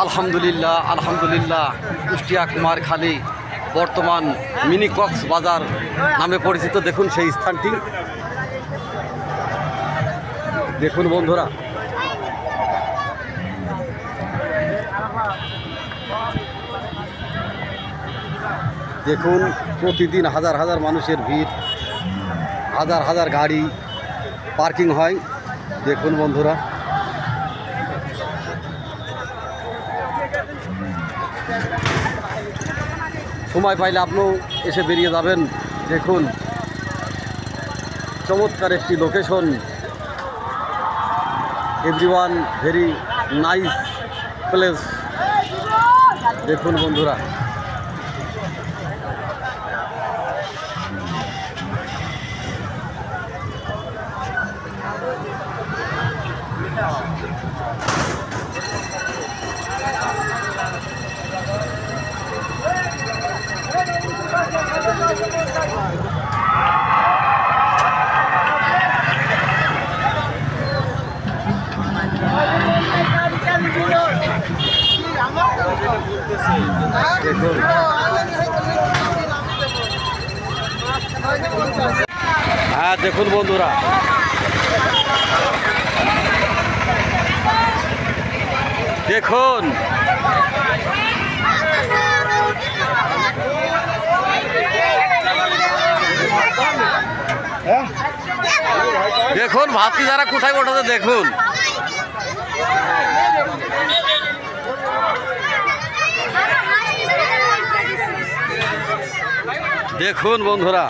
আলহামদুলিল্লাহ আলহামদুলিল্লাহ কুষ্টিয়া কুমারখালী বর্তমান মিনি কক্সবাজার নামে পরিচিত। দেখুন সেই স্থানটি, দেখুন বন্ধুরা, দেখুন প্রতিদিন হাজার হাজার মানুষের ভিড়, হাজার হাজার গাড়ি পার্কিং হয়। দেখুন বন্ধুরা, সময় পাইলে আপনিও এসে বেরিয়ে যাবেন। দেখুন চমৎকার একটি location, everyone very nice place. দেখুন বন্ধুরা, হ্যাঁ দেখুন বন্ধুরা, দেখুন দেখুন ভাতি যারা কোথায় ওঠাতে, দেখুন দেখুন বন্ধুরা,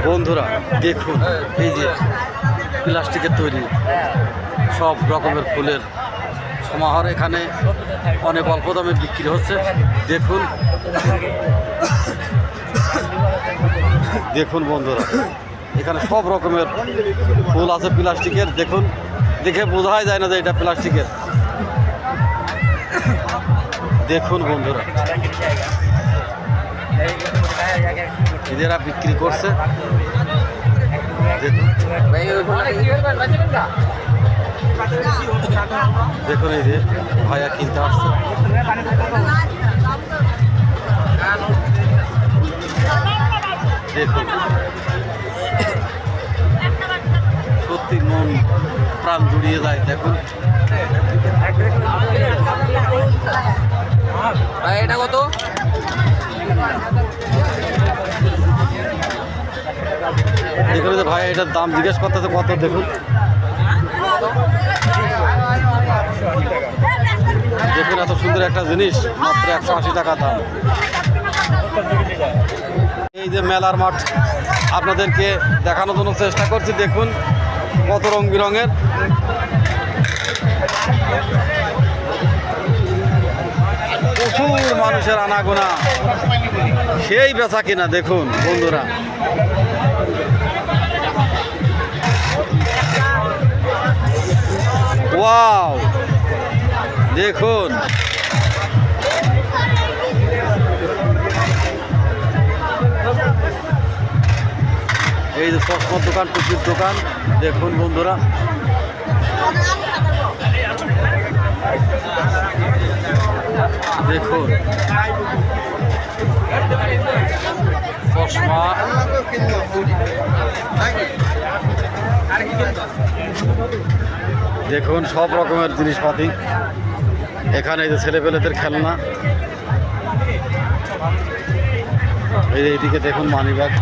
বন্ধুরা দেখুন এই যে প্লাস্টিকের তৈরি সব রকমের ফুলের সমাহার এখানে অনেক অল্প দামে বিক্রি হচ্ছে। দেখুন দেখুন বন্ধুরা, এখানে সব রকমের ফুল আছে প্লাস্টিকের। দেখুন, দেখে বোঝাই যায় না যে এটা প্লাস্টিকের। দেখুন বন্ধুরা, এদেরা বিক্রি করছে। দেখুন এই যে ভাইয়া কিনতে আসছে। দেখুন সত্যি মন প্রাণ জুড়িয়ে যায়। দেখুন এটা কত? দেখুন যে ভাই এটার দাম জিজ্ঞেস করতেছে কত। দেখুন দেখুন এত সুন্দর একটা জিনিস মাত্র 180 টাকা দাম। এই যে মেলার মাঠ আপনাদেরকে দেখানোর জন্য চেষ্টা করছি। দেখুন কত রং বেরঙের, প্রচুর মানুষের আনাগোনা, সেই বেচা কিনা। দেখুন বন্ধুরা, ওয়াও দেখুন এই যে চশমার দোকান, টুপির দোকান। দেখুন বন্ধুরা, দেখুন চশমা, দেখুন সব রকমের জিনিসপাতি এখানে। এই যে ছেলেপেলেদের খেলনা, এইদিকে দেখুন মানিব্যাগ।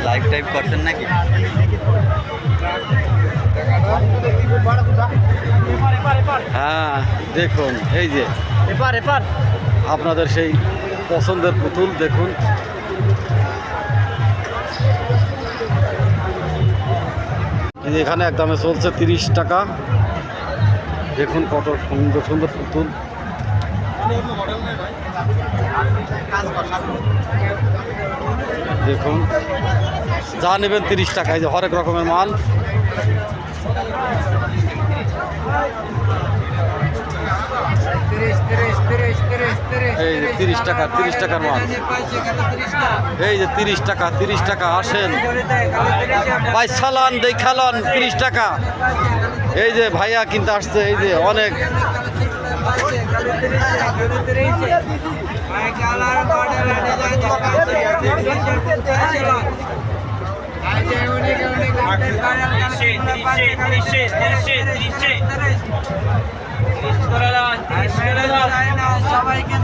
লাইভ টাইপ করছেন নাকি? হ্যাঁ দেখুন এই যে আপনাদের সেই পছন্দের পুতুল। দেখুন এই যে এখানে একদমে চলছে 30 টাকা। দেখুন কত সুন্দর সুন্দর পুতুল। দেখুন যা নেবেন 30 টাকা। এই যে হরেক রকমের মাল। তিরিশ এই যে 30 টাকার মাল, এই যে 30 টাকা আসেন ভাই, সালান দেখালন 30 টাকা। এই যে ভাইয়া কিনতে আসছে, এই যে অনেক সবাইকে